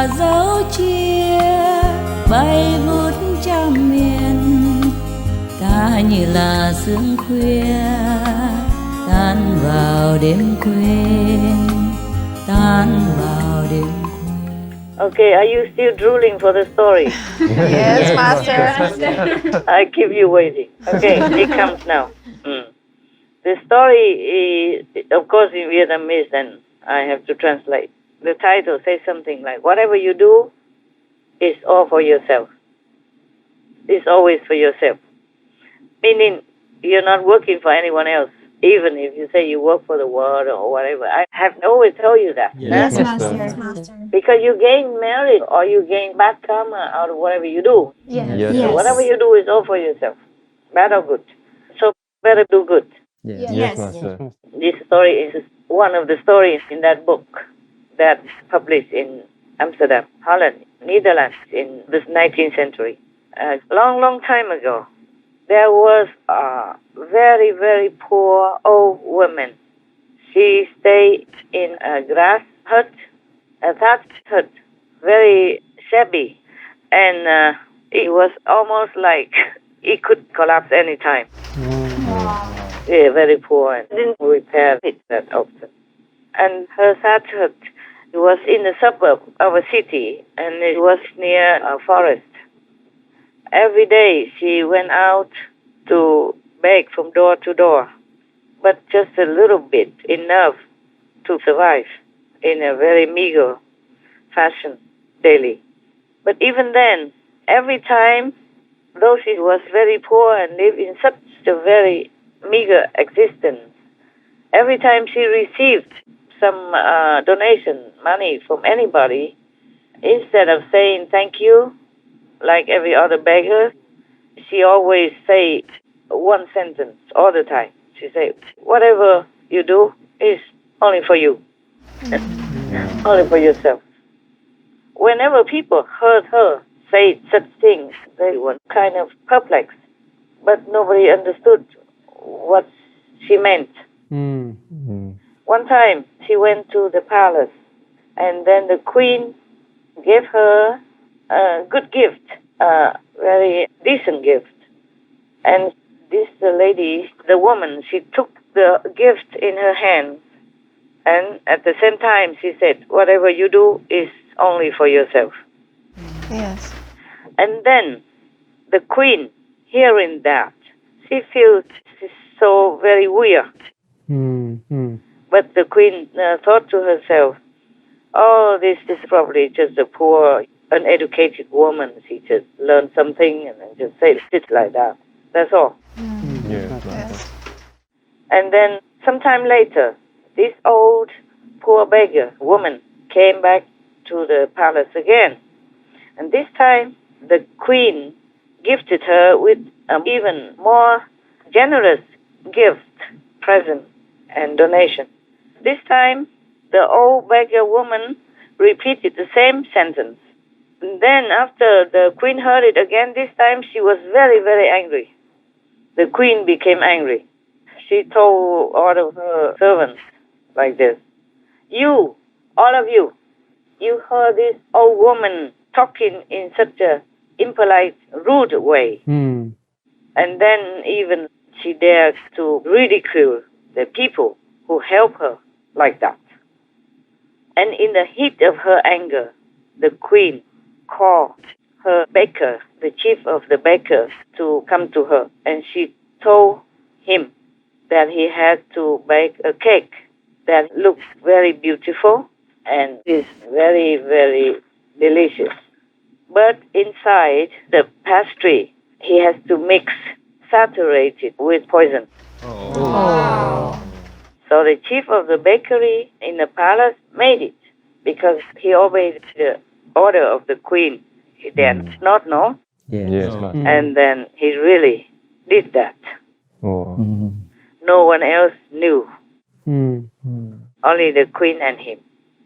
là dấu chia bay vút trăm miền, ta như là sương khuya tan vào đêm quên, tan vào đêm quên. Okay, are you still drooling for the story? Yes, Master. I keep you waiting. Okay, it comes now. The story is, of course, in Vietnamese, and I have to translate. The title says something like, whatever you do is all for yourself. It's always for yourself. Meaning, you're not working for anyone else, even if you say you work for the world or whatever. I have always told you that. Yes, huh? Master. Because you gain merit or you gain bad karma out of whatever you do. Yes. So whatever you do is all for yourself, bad or good. So better do good. Yes. Master. This story is one of the stories in that book that's published in Amsterdam, Holland, Netherlands in the 19th century. A long time ago, there was a very, very poor old woman. She stayed in a grass hut, a thatched hut, very shabby, and it was almost like it could collapse any time. Yeah, very poor and didn't repair it that often. And her thatched hut was in the suburb of a city, and it was near a forest. Every day she went out to beg from door to door, but just a little bit, enough to survive in a very meager fashion daily. But even then, every time, though she was very poor and lived in such a very meager existence, every time she received some donation money from anybody, instead of saying thank you like every other beggar, she always say one sentence all the time. She say, whatever you do is only for you, only for yourself. Whenever people heard her say such things, they were kind of perplexed, but nobody understood what she meant. One time, she went to the palace, and then the queen gave her a good gift, a very decent gift. And this lady, the woman, she took the gift in her hand, and at the same time, she said, whatever you do is only for yourself. Yes. And then the queen, hearing that, she feels so very weird. But the queen thought to herself, oh, this is probably just a poor, uneducated woman. She just learned something and then just say it like that. That's all. Yes. And then sometime later, this old poor beggar woman came back to the palace again. And this time, the queen gifted her with an even more generous gift, present, and donation. This time, the old beggar woman repeated the same sentence. And then, after the queen heard it again, this time she was very, very angry. The queen became angry. She told all of her servants like this, you, all of you, you heard this old woman talking in such a impolite, rude way. And then even she dares to ridicule the people who help her like that. And in the heat of her anger, the queen called her baker, the chief of the bakers, to come to her. And she told him that he had to bake a cake that looks very beautiful and is very, very delicious. But inside the pastry, he has to mix, saturate it with poison. So the chief of the bakery in the palace made it because he obeyed the order of the queen. He did not know. Yes, Master. And then he really did that. No one else knew. Only the queen and him.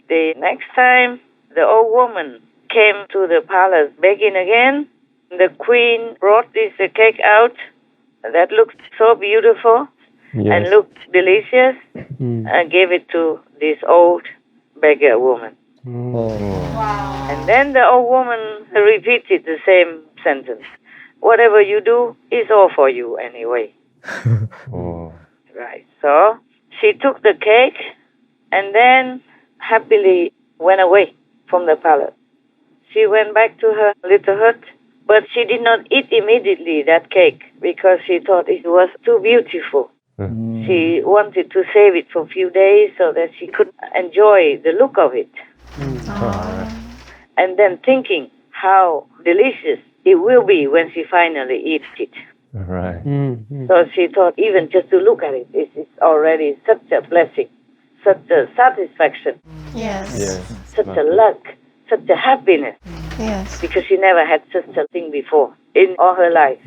The next time, the old woman came to the palace begging again. The queen brought this cake out that looked so beautiful and looked delicious and gave it to this old beggar woman. Wow. And then the old woman repeated the same sentence. Whatever you do is all for you anyway. Right. So she took the cake and then happily went away from the palace. She went back to her little hut, but she did not eat immediately that cake because she thought it was too beautiful. She wanted to save it for a few days so that she could enjoy the look of it. And then thinking how delicious it will be when she finally eats it. Right. So she thought even just to look at it is already such a blessing, such a satisfaction, Yes. such a luck, such a happiness, Yes. because she never had such a thing before in all her life.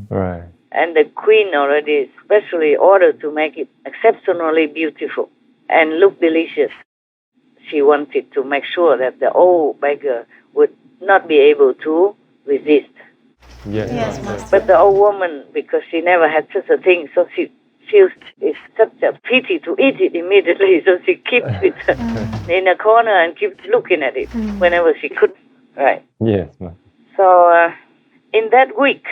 Right. And the queen already specially ordered to make it exceptionally beautiful and look delicious. She wanted to make sure that the old beggar would not be able to resist. Yes, Master. But the old woman, because she never had such a thing, so she feels it's such a pity to eat it immediately, so she keeps it in a corner and keeps looking at it whenever she could. Right. Yes, Master. So in that week,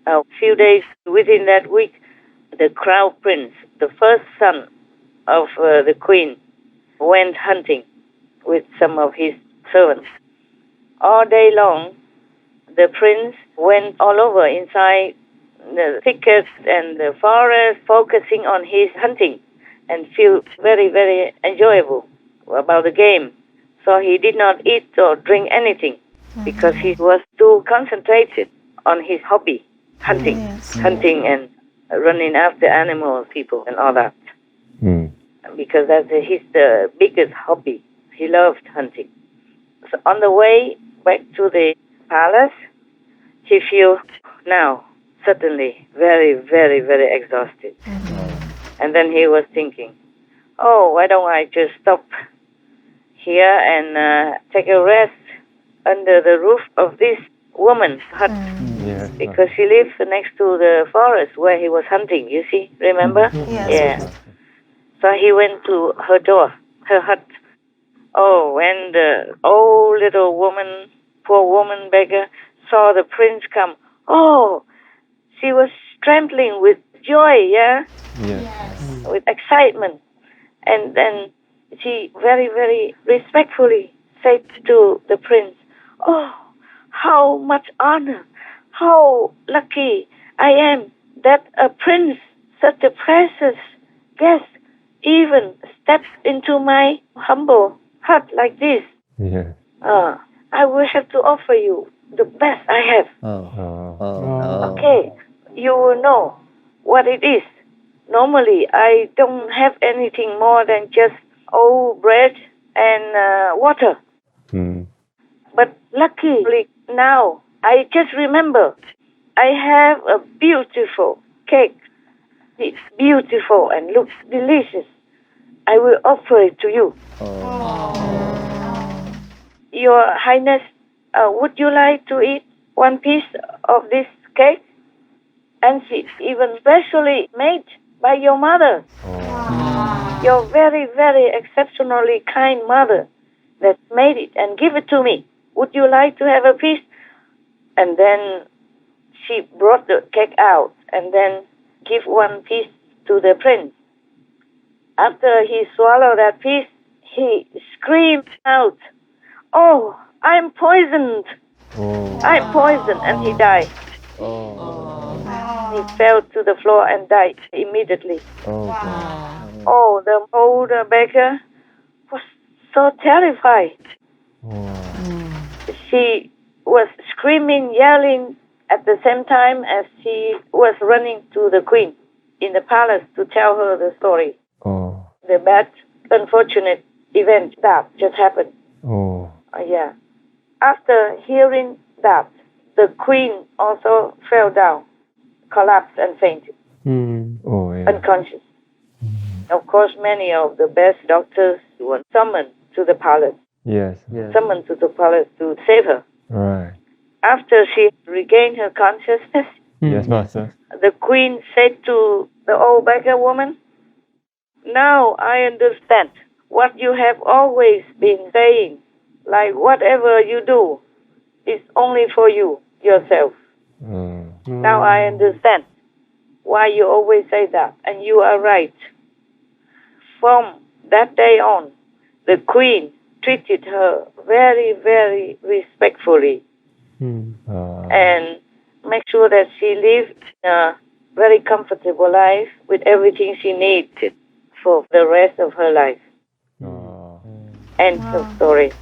a few days within that week, the crown prince, the first son of the queen, went hunting with some of his servants. All day long, the prince went all over inside the thickets and the forest, focusing on his hunting and feel very, very enjoyable about the game. So he did not eat or drink anything because he was too concentrated on his hobby, hunting, hunting and running after animals, people, and all that. Because that's his the biggest hobby. He loved hunting. So on the way back to the palace, he feels now suddenly very, very, very exhausted. And then he was thinking, oh, why don't I just stop here and take a rest under the roof of this woman's hut? Yes. Because she lives next to the forest where he was hunting, you see, remember? Yes. Yeah. So he went to her door, her hut. Oh, when the old little woman, poor woman beggar, saw the prince come, oh, she was trembling with joy, yeah? Yes. With excitement. And then she very, very respectfully said to the prince, oh, how much honor, how lucky I am that a prince, such a precious guest, even steps into my humble hut like this. Yes. I will have to offer you the best I have. Okay, you will know what it is. Normally, I don't have anything more than just old bread and water. But luckily now, I just remember I have a beautiful cake. It's beautiful and looks delicious. I will offer it to you. Your Highness, would you like to eat one piece of this cake? And it's even specially made by your mother. Your very, very exceptionally kind mother that made it and give it to me. Would you like to have a piece? And then she brought the cake out and then give one piece to the prince. After he swallowed that piece, he screamed out, oh, I'm poisoned. I'm poisoned. And he died. He fell to the floor and died immediately. Oh, the older beggar was so terrified. She was screaming, yelling at the same time as she was running to the queen in the palace to tell her the story. The bad, unfortunate event that just happened. Yeah. After hearing that, the queen also fell down, collapsed and fainted, unconscious. Of course, many of the best doctors were summoned to the palace. Summoned to the palace to save her. Right. After she regained her consciousness, Yes, Master. the queen said to the old beggar woman, now I understand what you have always been saying. Like whatever you do is only for you, yourself. Now I understand why you always say that, and you are right. From that day on, the queen treated her very, very respectfully and make sure that she lived a very comfortable life with everything she needed for the rest of her life. End of story.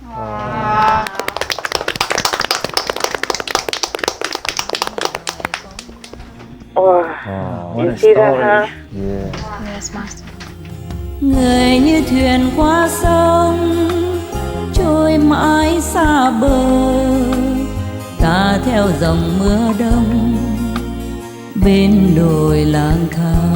You see that, huh? Yes, Master. Người như thuyền qua sông trôi mãi xa bờ, ta theo dòng mưa đông bên đồi lang thang.